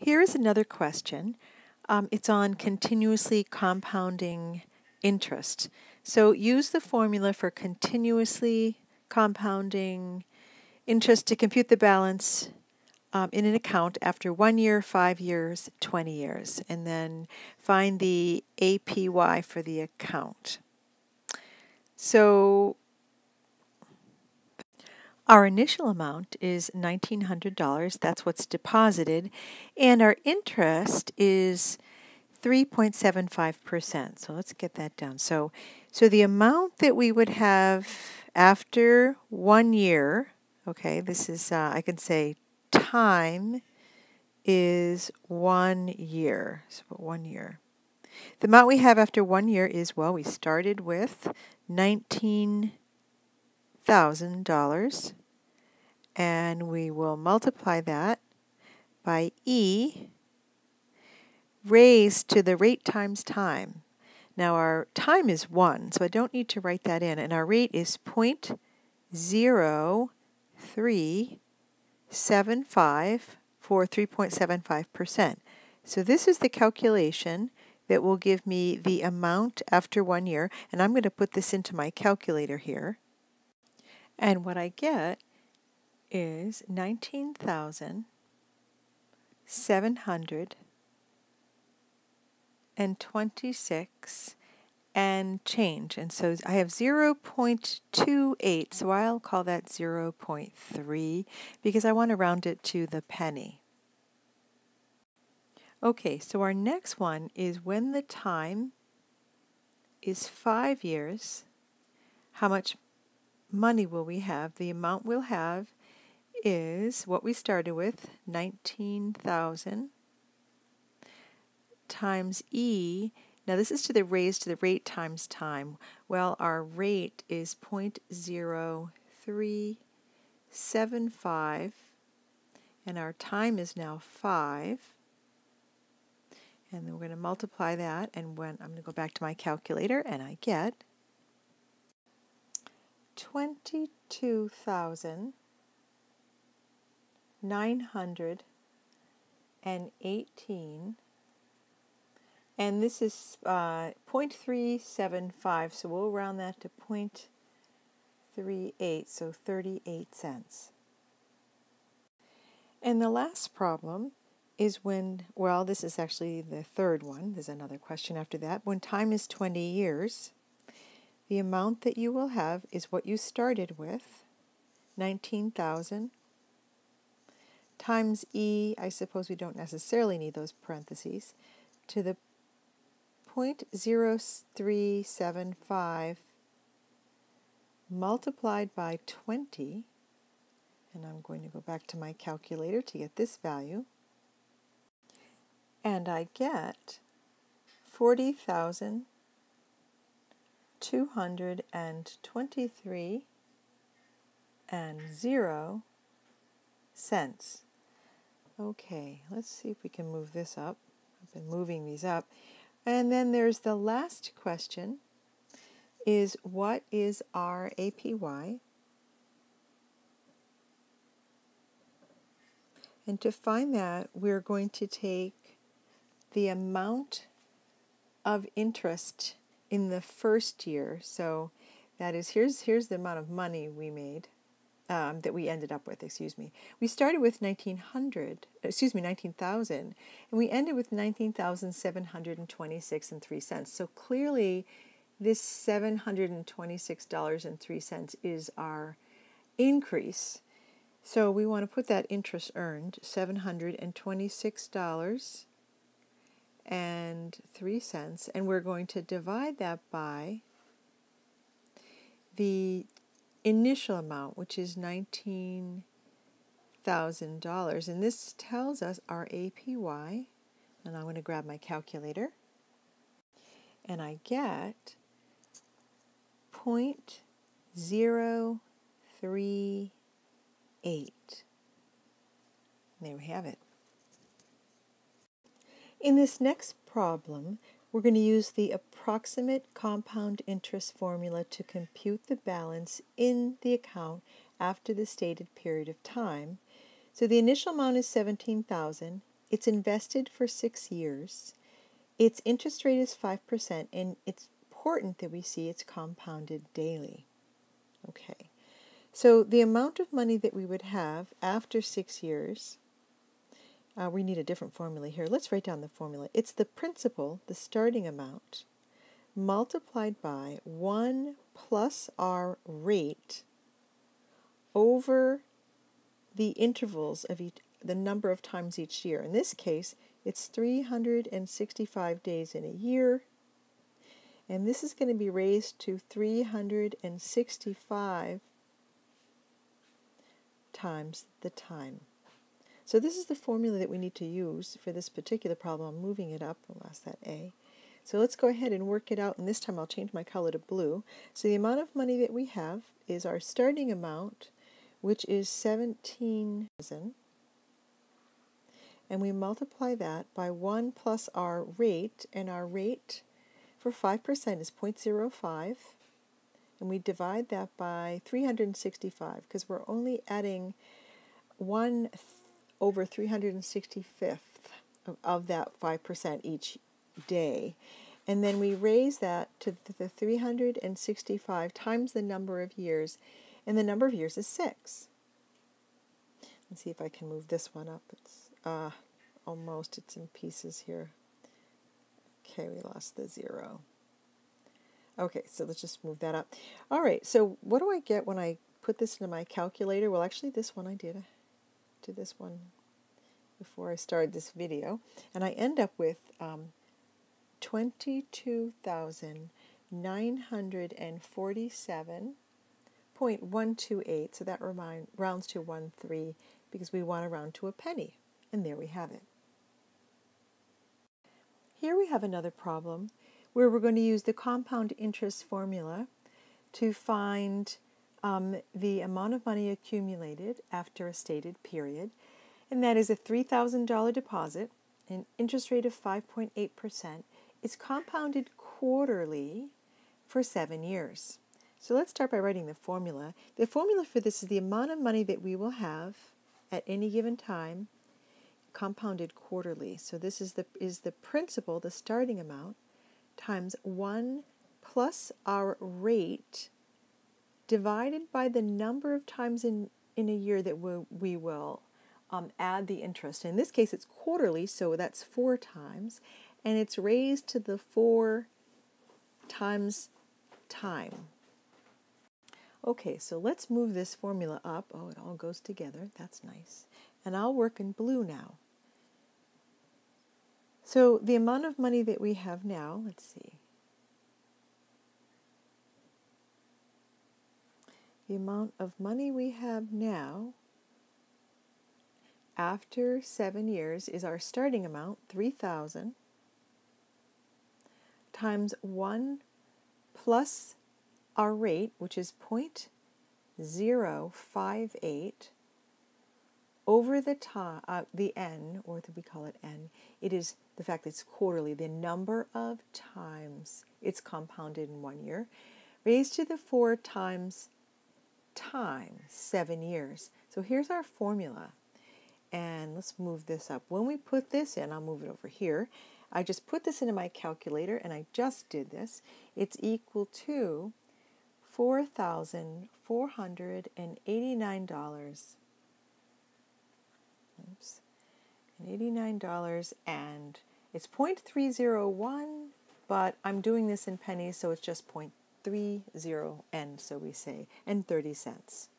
Here is another question. It's on continuously compounding interest. So use the formula for continuously compounding interest to compute the balance in an account after 1 year, 5 years, 20 years, and then find the APY for the account. So our initial amount is $1,900. That's what's deposited. And our interest is 3.75%. So let's get that down. So the amount that we would have after 1 year, okay, this is, I can say time is 1 year. So 1 year. The amount we have after 1 year is, well, we started with $19,000, and we will multiply that by E raised to the rate times time. Now our time is 1, so I don't need to write that in, and our rate is 0.0375 for 3.75%. So this is the calculation that will give me the amount after 1 year, and I'm going to put this into my calculator here. And what I get is 19,726 and change. And so I have 0.28, so I'll call that 0.3 because I want to round it to the penny. Okay, so our next one is when the time is 5 years, how much money will we have? The amount we'll have is what we started with, 19,000 times E. Now this is to the raised to the rate times time. Well, our rate is 0.0375, and our time is now 5. And then we're going to multiply that, and when I'm going to go back to my calculator, and I get 22,918, and this is 0.375, so we'll round that to 0.38, so 38 cents. And the last problem is when, well, this is actually the third one. There's another question after that. When time is 20 years, the amount that you will have is what you started with, 19,000, times E, I suppose we don't necessarily need those parentheses, to the 0.0375 multiplied by 20, and I'm going to go back to my calculator to get this value, and I get 40,223 and 0 cents. Okay, let's see if we can move this up. I've been moving these up. And then there's the last question, is what is our APY? And to find that, we're going to take the amount of interest in the first year. So that is, here's the amount of money we made, that we ended up with, excuse me. We started with 19,000, and we ended with 19,726 and 3 cents. So clearly this $726.03 is our increase. So we want to put that interest earned, $726 and 3 cents, and we're going to divide that by the initial amount, which is $19,000, and this tells us our APY, and I'm going to grab my calculator, and I get 0.038. There we have it. In this next problem, we're going to use the approximate compound interest formula to compute the balance in the account after the stated period of time. So the initial amount is $17,000, It's invested for 6 years. Its interest rate is 5%, and it's important that we see it's compounded daily. Okay, so the amount of money that we would have after 6 years, we need a different formula here. Let's write down the formula. It's the principal, the starting amount, multiplied by 1 plus our rate over the intervals of the number of times each year. In this case, it's 365 days in a year, and this is going to be raised to 365 times the time. So this is the formula that we need to use for this particular problem. I'm moving it up. I lost that A. So let's go ahead and work it out, and this time I'll change my color to blue. So the amount of money that we have is our starting amount, which is 17,000, and we multiply that by 1 plus our rate, and our rate for 5% is 0.05, and we divide that by 365 because we're only adding 1 over 365th of that 5% each day. And then we raise that to the 365 times the number of years, and the number of years is 6. Let's see if I can move this one up. It's almost, it's in pieces here. Okay, we lost the 0. Okay, so let's just move that up. All right, so what do I get when I put this into my calculator? Well, actually, this one I did this one before I started this video, and I end up with 22,947.128, so that rounds to 1.3 because we want to round to a penny, and there we have it. Here we have another problem where we're going to use the compound interest formula to find the amount of money accumulated after a stated period, and that is a $3,000 deposit, an interest rate of 5.8%. It's compounded quarterly for 7 years. So let's start by writing the formula. The formula for this is the amount of money that we will have at any given time compounded quarterly. So this is the principal, the starting amount, times 1 plus our rate divided by the number of times in a year that we will add the interest. In this case, it's quarterly, so that's 4 times, and it's raised to the 4 times time. Okay, so let's move this formula up. Oh, it all goes together. That's nice. And I'll work in blue now. So the amount of money that we have now, let's see. The amount of money we have now after 7 years is our starting amount, 3,000, times 1 plus our rate, which is 0.058, over the n, or we call it n. It is the fact that it's quarterly, the number of times it's compounded in 1 year, raised to the 4 times time, 7 years. So here's our formula. And let's move this up. When we put this in, I'll move it over here. I just put this into my calculator, and I just did this. It's equal to $4,489. Oops. And $89, and it's 0.301, but I'm doing this in pennies, so it's just 0.30 N, so we say, and 30 cents.